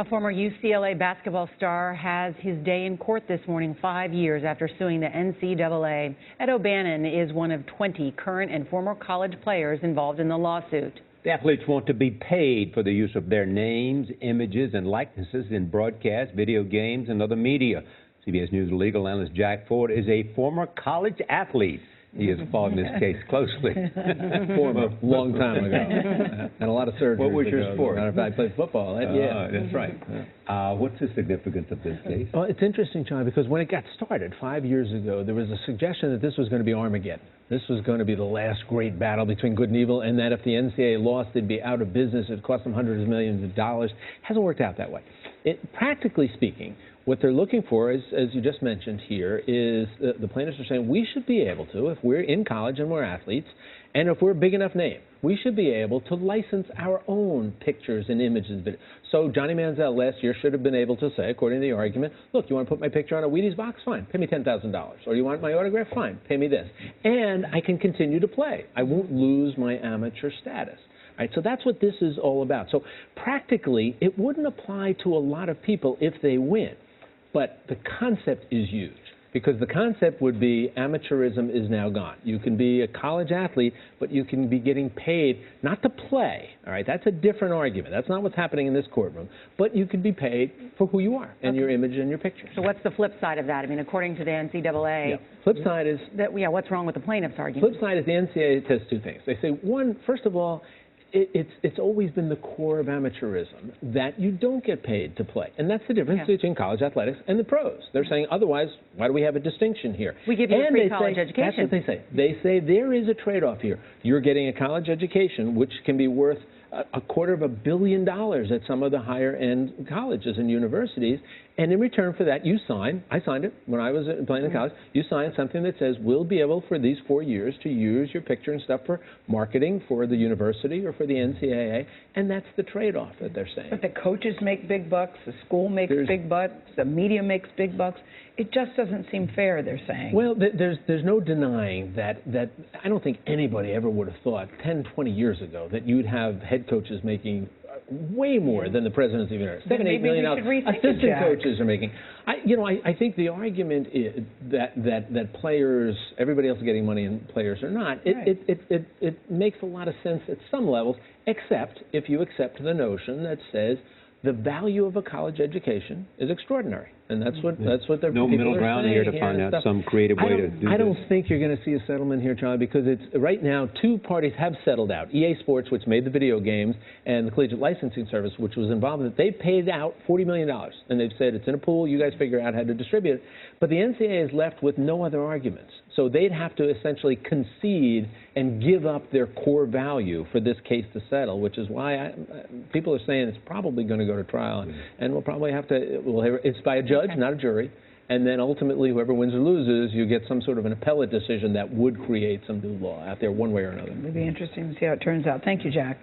A former UCLA basketball star has his day in court this morning, 5 years after suing the NCAA. Ed O'Bannon is one of 20 current and former college players involved in the lawsuit. The athletes want to be paid for the use of their names, images, and likenesses in broadcast, video games, and other media. CBS News legal analyst Jack Ford is a former college athlete. He has followed this case closely. Former, long time ago. And a lot of surgery. What was your sport? Matter of fact, I played football. Yeah, that's right. What's the significance of this case? Well, it's interesting, John, because when it got started 5 years ago, there was a suggestion that this was going to be Armageddon. This was going to be the last great battle between good and evil, and that if the NCAA lost, they'd be out of business. It'd cost them hundreds of millions of dollars. Hasn't worked out that way. Practically speaking, what they're looking for, is, as you just mentioned here, is the plaintiffs are saying we should be able to, if we're in college and we're athletes, and if we're a big enough name, we should be able to license our own pictures and images. So Johnny Manziel last year should have been able to say, according to the argument, look, you want to put my picture on a Wheaties box? Fine, pay me $10,000. Or you want my autograph? Fine, pay me this. And I can continue to play. I won't lose my amateur status. Right, so that's what this is all about. So practically, it wouldn't apply to a lot of people if they win. But the concept is huge, because the concept would be amateurism is now gone. You can be a college athlete, but you can be getting paid not to play. All right, that's a different argument. That's not what's happening in this courtroom. But you could be paid for who you are and your image and your pictures. So what's the flip side of that? I mean, according to the NCAA, flip side is what's wrong with the plaintiff's argument? Flip side is the NCAA says two things. They say, one, first of all, it's always been the core of amateurism that you don't get paid to play. And that's the difference between college athletics and the pros. They're saying, otherwise, why do we have a distinction here? We give you a free college education. That's what they say. They say there is a trade-off here. You're getting a college education, which can be worth $250 million at some of the higher-end colleges and universities. And in return for that, you sign, I signed it when I was playing in college, you sign something that says we'll be able for these 4 years to use your picture and stuff for marketing for the university or for the NCAA, and that's the trade-off that they're saying. But the coaches make big bucks, the school makes big bucks, the media makes big bucks. It just doesn't seem fair, they're saying. Well, there's no denying that I don't think anybody ever would have thought 10, 20 years ago that you'd have head coaches making way more than the presidents of the university. $7, $8 million assistant coaches are making. I think the argument is that players, everybody else is getting money and players are not. It makes a lot of sense at some levels, except if you accept the notion that says the value of a college education is extraordinary. And that's what they're no middle ground here to find out some creative way to do this. I don't think you're going to see a settlement here, Charlie, because it's right now 2 parties have settled out. EA Sports, which made the video games, and the Collegiate Licensing Service, which was involved in it. They paid out $40 million, and they've said it's in a pool. You guys figure out how to distribute it. But the NCAA is left with no other arguments. So they'd have to essentially concede and give up their core value for this case to settle, which is why people are saying it's probably going to go to trial, and we'll probably have to. It's by a judge, not a jury, and then ultimately whoever wins or loses, you get some sort of an appellate decision that would create some new law out there one way or another. It'll be interesting to see how it turns out. Thank you, Jack.